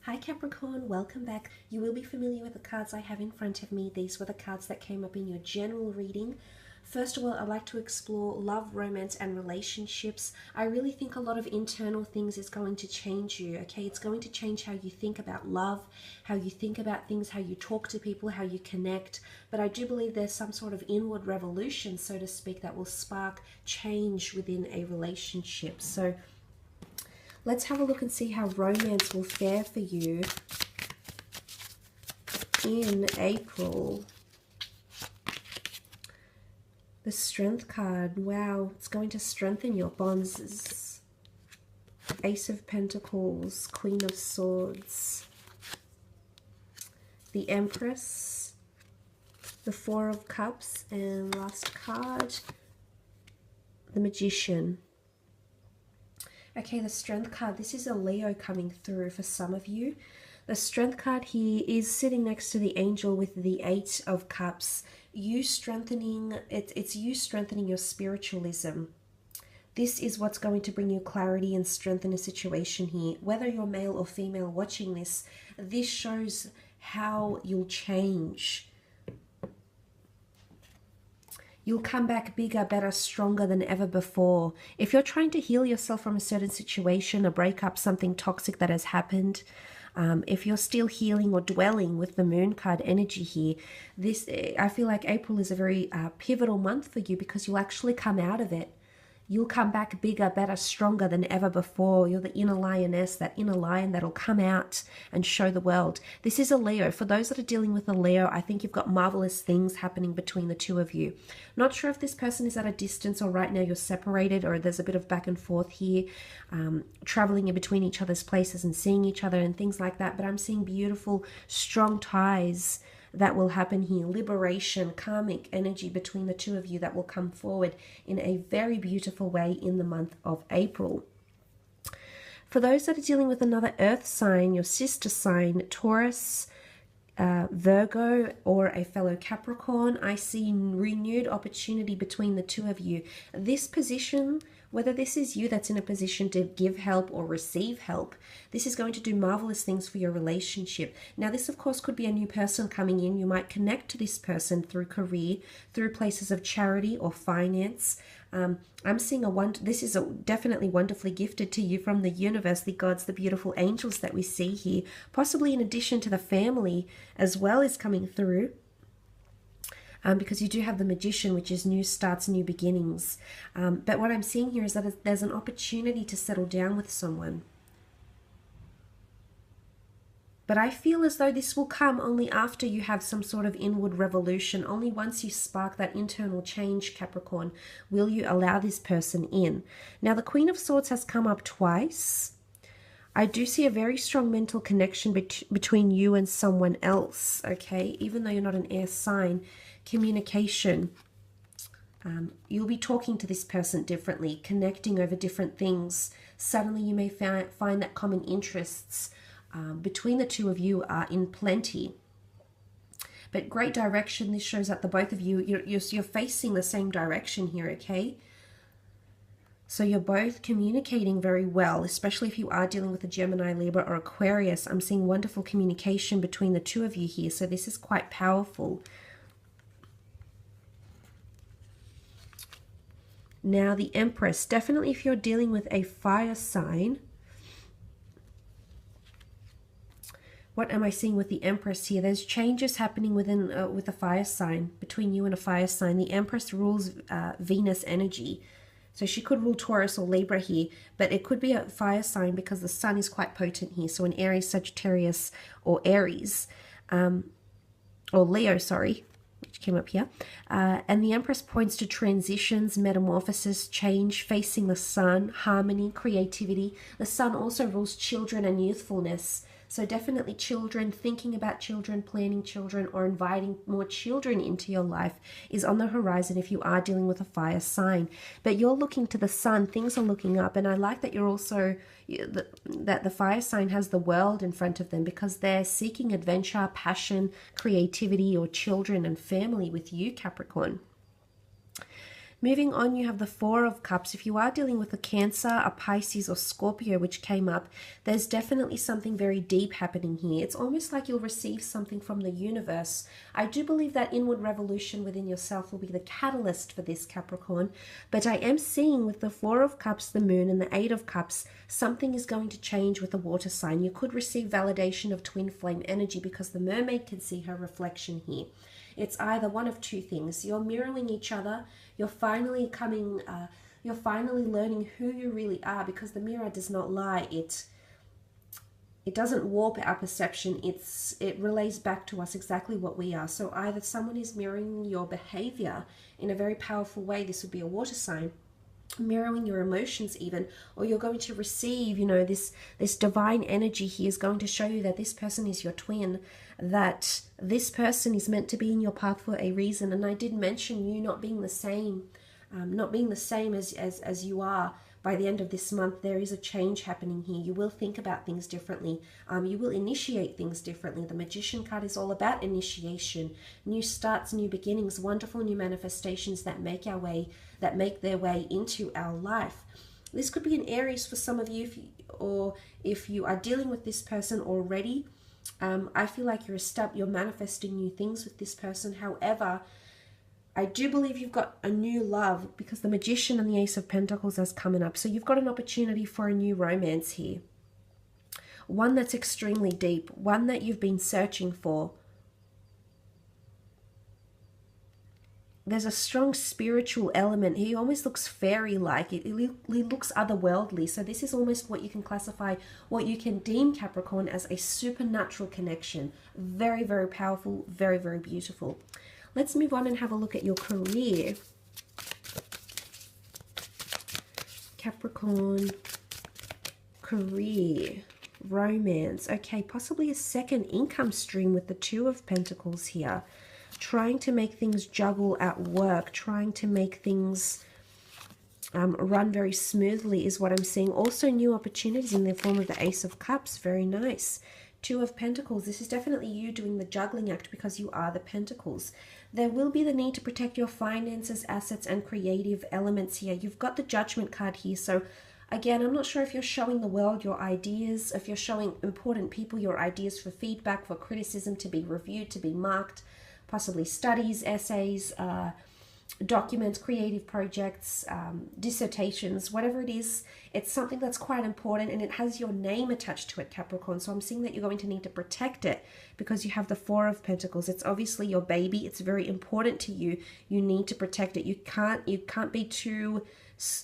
Hi Capricorn, welcome back. You will be familiar with the cards I have in front of me. These were the cards that came up in your general reading. First of all, I'd like to explore love, romance, and relationships. I really think a lot of internal things is going to change you, okay? It's going to change how you think about love, how you think about things, how you talk to people, how you connect. But I do believe there's some sort of inward revolution, so to speak, that will spark change within a relationship. So let's have a look and see how romance will fare for you in April. The Strength card. Wow, it's going to strengthen your bonds. Ace of Pentacles, Queen of Swords, the Empress, the Four of Cups, and last card, the Magician. Okay, the Strength card. This is a Leo coming through for some of you. The Strength card here is sitting next to the Angel with the Eight of Cups. You strengthening, it's you strengthening your spiritualism. This is what's going to bring you clarity and strengthen a situation here. Whether you're male or female watching this, this shows how you'll change. You'll come back bigger, better, stronger than ever before. If you're trying to heal yourself from a certain situation, a breakup, something toxic that has happened, if you're still healing or dwelling with the Moon card energy here, I feel like April is a very pivotal month for you because you'll actually come out of it. You'll come back bigger, better, stronger than ever before. You're the inner lioness, that inner lion that'll come out and show the world. This is a Leo. For those that are dealing with a Leo, I think you've got marvelous things happening between the two of you. Not sure if this person is at a distance or right now you're separated or there's a bit of back and forth here, traveling in between each other's places and seeing each other and things like that. But I'm seeing beautiful, strong ties that will happen here. Liberation, karmic energy between the two of you that will come forward in a very beautiful way in the month of April. For those that are dealing with another earth sign, your sister sign, Taurus, Virgo, or a fellow Capricorn, I see renewed opportunity between the two of you. This position, whether this is you that's in a position to give help or receive help, this is going to do marvelous things for your relationship. Now, this, of course, could be a new person coming in. You might connect to this person through career, through places of charity or finance. I'm seeing this is definitely wonderfully gifted to you from the universe, the gods, the beautiful angels that we see here, possibly in addition to the family as well is coming through. Because you do have the Magician, which is new starts, new beginnings. But what I'm seeing here is that there's an opportunity to settle down with someone. But I feel as though this will come only after you have some sort of inward revolution. Only once you spark that internal change, Capricorn, will you allow this person in. Now, the Queen of Swords has come up twice. I do see a very strong mental connection between you and someone else, okay? Even though you're not an air sign, communication. You'll be talking to this person differently, connecting over different things. Suddenly you may find that common interests between the two of you are in plenty. But great direction. This shows that the both of you, you're facing the same direction here, okay? So you're both communicating very well, especially if you are dealing with a Gemini, Libra, or Aquarius. I'm seeing wonderful communication between the two of you here. So this is quite powerful. Now, the Empress. Definitely if you're dealing with a fire sign. What am I seeing with the Empress here? There's changes happening within with a fire sign, between you and a fire sign. The Empress rules Venus energy. So she could rule Taurus or Libra here, but it could be a fire sign because the sun is quite potent here. So an Aries, Sagittarius, or Aries, or Leo, sorry, which came up here. And the Empress points to transitions, metamorphosis, change, facing the sun, harmony, creativity. The sun also rules children and youthfulness. So definitely children, thinking about children, planning children, or inviting more children into your life is on the horizon if you are dealing with a fire sign. But you're looking to the sun, things are looking up. And I like that you're also, that the fire sign has the world in front of them because they're seeking adventure, passion, creativity, or children and family with you, Capricorn. Moving on, you have the Four of Cups. If you are dealing with a Cancer, a Pisces, or Scorpio, which came up, there's definitely something very deep happening here. It's almost like you'll receive something from the universe. I do believe that inward revolution within yourself will be the catalyst for this, Capricorn. But I am seeing with the Four of Cups, the Moon, and the Eight of Cups, something is going to change with the water sign. You could receive validation of twin flame energy because the mermaid can see her reflection here. It's either one of two things. You're mirroring each other. You're finally learning who you really are, because the mirror does not lie. It doesn't warp our perception. It relays back to us exactly what we are. So either someone is mirroring your behavior in a very powerful way. This would be a water sign, mirroring your emotions even, or you're going to receive, you know, this divine energy here is going to show you that this person is your twin, that this person is meant to be in your path for a reason. And I did mention you not being the same, as you are. By the end of this month, there is a change happening here. You will think about things differently. You will initiate things differently. The Magician card is all about initiation, new starts, new beginnings, wonderful new manifestations that make their way into our life. This could be an Aries for some of you, if you are dealing with this person already. I feel like you're manifesting new things with this person. However, I do believe you've got a new love, because the Magician and the Ace of Pentacles is coming up. So you've got an opportunity for a new romance here. One that's extremely deep, one that you've been searching for. There's a strong spiritual element. He almost looks fairy-like. He looks otherworldly. So this is almost what you can classify, what you can deem, Capricorn, as a supernatural connection. Very, very powerful, very, very beautiful. Let's move on and have a look at your career. Capricorn, career, romance. Okay, possibly a second income stream with the Two of Pentacles here. Trying to make things juggle at work, trying to make things run very smoothly is what I'm seeing. Also new opportunities in the form of the Ace of Cups. Very nice. Two of Pentacles. This is definitely you doing the juggling act, because you are the Pentacles. There will be the need to protect your finances, assets, and creative elements here. You've got the Judgment card here. So again, I'm not sure if you're showing the world your ideas, if you're showing important people your ideas for feedback, for criticism, to be reviewed, to be marked, possibly studies, essays, documents, creative projects, dissertations, whatever it is. It's something that's quite important, and it has your name attached to it, Capricorn. So I'm seeing that you're going to need to protect it, because you have the Four of Pentacles. It's obviously your baby. It's very important to you. You need to protect it. You can't be too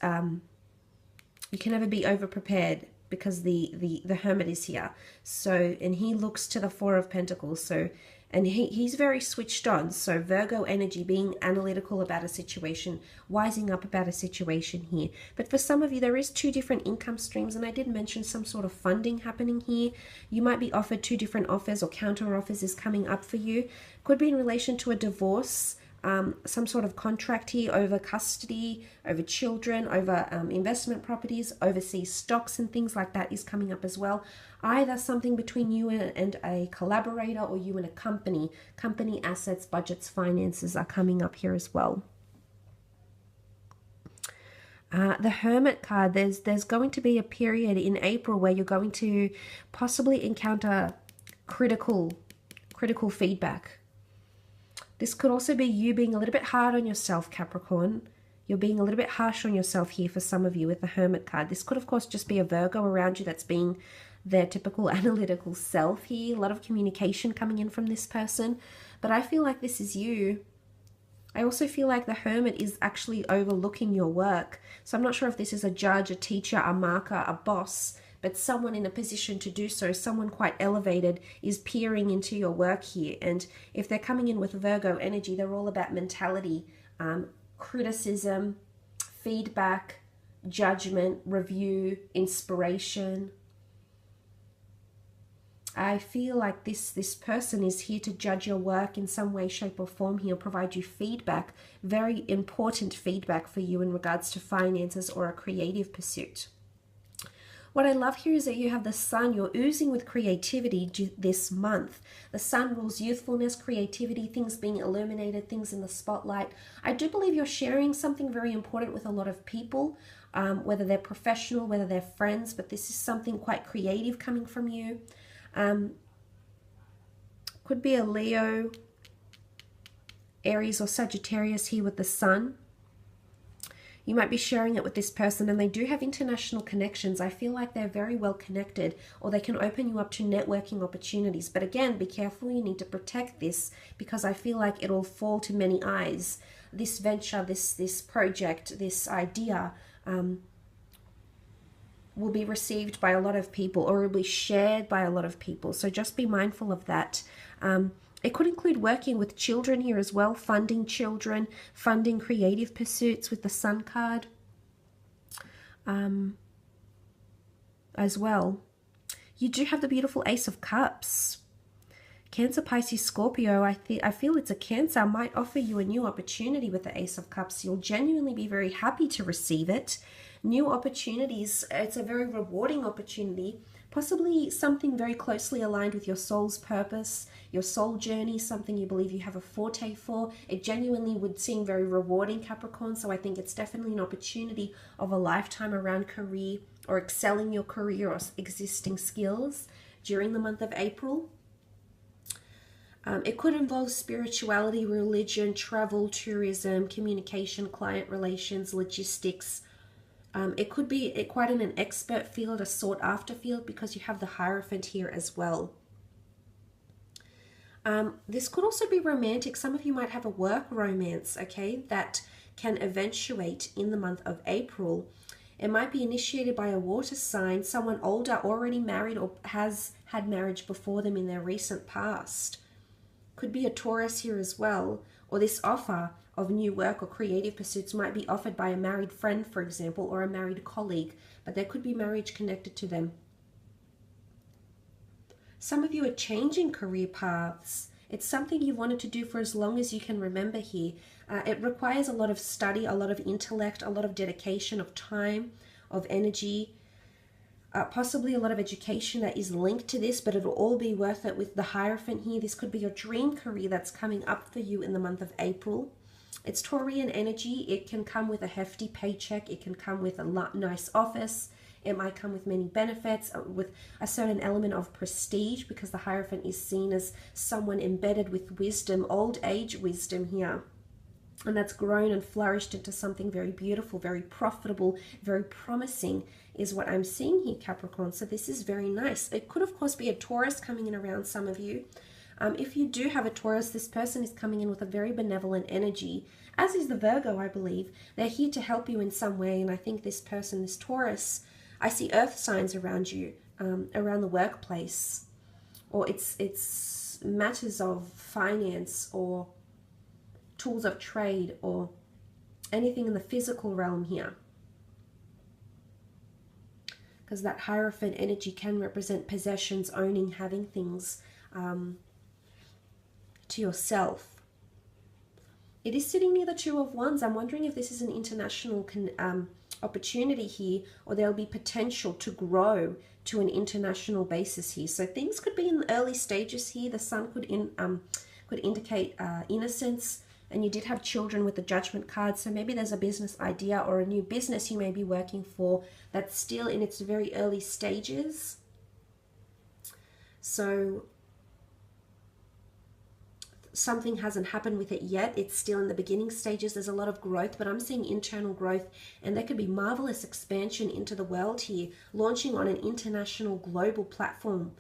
you can never be over prepared, because the Hermit is here. So, and he looks to the Four of Pentacles. So, and he's very switched on. So Virgo energy, being analytical about a situation, wising up about a situation here. But for some of you, there is two different income streams. And I did mention some sort of funding happening here. You might be offered two different offers, or counter offers is coming up for you. Could be in relation to a divorce, some sort of contract here over custody, over children, over investment properties, overseas stocks and things like that is coming up as well. Either something between you and a collaborator, or you and a company. Company assets, budgets, finances are coming up here as well. The Hermit card, there's going to be a period in April where you're going to possibly encounter critical feedback. This could also be you being a little bit hard on yourself, Capricorn. You're being a little bit harsh on yourself here for some of you with the Hermit card. This could, of course, just be a Virgo around you that's being their typical analytical self here. A lot of communication coming in from this person. But I feel like this is you. I also feel like the Hermit is actually overlooking your work. So I'm not sure if this is a judge, a teacher, a marker, a boss, but someone in a position to do so, someone quite elevated, is peering into your work here. And if they're coming in with Virgo energy, they're all about mentality, criticism, feedback, judgment, review, inspiration. I feel like this person is here to judge your work in some way, shape, or form. He'll provide you feedback, very important feedback for you in regards to finances or a creative pursuit. What I love here is that you have the sun. You're oozing with creativity this month. The sun rules youthfulness, creativity, things being illuminated, things in the spotlight. I do believe you're sharing something very important with a lot of people, whether they're professional, whether they're friends, but this is something quite creative coming from you. Could be a Leo, Aries, or Sagittarius here with the sun. You might be sharing it with this person, and they do have international connections. I feel like they're very well connected, or they can open you up to networking opportunities. But again, be careful. You need to protect this, because I feel like it'll fall to many eyes. This venture, this project, this idea will be received by a lot of people, or will be shared by a lot of people. So just be mindful of that. It could include working with children here as well, funding children, funding creative pursuits with the Sun card as well. You do have the beautiful Ace of Cups. Cancer, Pisces, Scorpio, I feel it's a Cancer, might offer you a new opportunity with the Ace of Cups. You'll genuinely be very happy to receive it. New opportunities, it's a very rewarding opportunity. Possibly something very closely aligned with your soul's purpose, your soul journey, something you believe you have a forte for. It genuinely would seem very rewarding, Capricorn, so I think it's definitely an opportunity of a lifetime around career, or excelling your career or existing skills during the month of April. It could involve spirituality, religion, travel, tourism, communication, client relations, logistics. It could be quite in an expert field, a sought after field, because you have the Hierophant here as well. This could also be romantic. Some of you might have a work romance, okay, that can eventuate in the month of April. It might be initiated by a water sign, someone older, already married, or has had marriage before them in their recent past. Could be a Taurus here as well, or this offer of new work or creative pursuits might be offered by a married friend, for example, or a married colleague, but there could be marriage connected to them. Some of you are changing career paths. It's something you've wanted to do for as long as you can remember here. It requires a lot of study, a lot of intellect, a lot of dedication of time, of energy, possibly a lot of education that is linked to this, but it'll all be worth it with the Hierophant here. This could be your dream career that's coming up for you in the month of April. It's Taurian energy. It can come with a hefty paycheck. It can come with a nice office. It might come with many benefits, with a certain element of prestige, because the Hierophant is seen as someone embedded with wisdom, old age wisdom here. And that's grown and flourished into something very beautiful, very profitable, very promising, is what I'm seeing here, Capricorn. So this is very nice. It could, of course, be a Taurus coming in around some of you. If you do have a Taurus, this person is coming in with a very benevolent energy, as is the Virgo, I believe. They're here to help you in some way, and I think this person, this Taurus, I see earth signs around you, around the workplace, or it's matters of finance, or tools of trade, or anything in the physical realm here. Because that Hierophant energy can represent possessions, owning, having things to yourself. It is sitting near the Two of Wands. I'm wondering if this is an international opportunity here, or there'll be potential to grow to an international basis here. So things could be in the early stages here. The Sun could indicate innocence, and you did have children with the Judgment card. So maybe there's a business idea or a new business you may be working for that's still in its very early stages. So something hasn't happened with it yet. It's still in the beginning stages. There's a lot of growth, but I'm seeing internal growth, and there could be marvelous expansion into the world here, launching on an international global platform,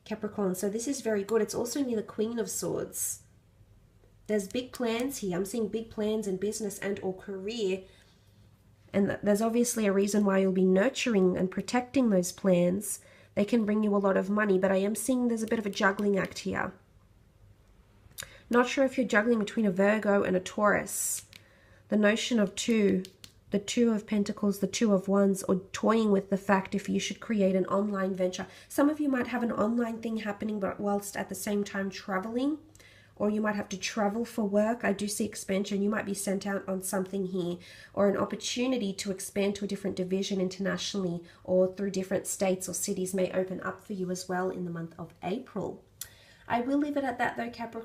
Capricorn. So this is very good. It's also near the Queen of Swords. There's big plans here. I'm seeing big plans in business and or career, and there's obviously a reason why you'll be nurturing and protecting those plans. They can bring you a lot of money, but I am seeing there's a bit of a juggling act here. Not sure if you're juggling between a Virgo and a Taurus. The notion of two, the Two of Pentacles, the Two of Wands, or toying with the fact if you should create an online venture. Some of you might have an online thing happening, but whilst at the same time traveling, or you might have to travel for work. I do see expansion. You might be sent out on something here, or an opportunity to expand to a different division internationally or through different states or cities may open up for you as well in the month of April. I will leave it at that though, Capricorn.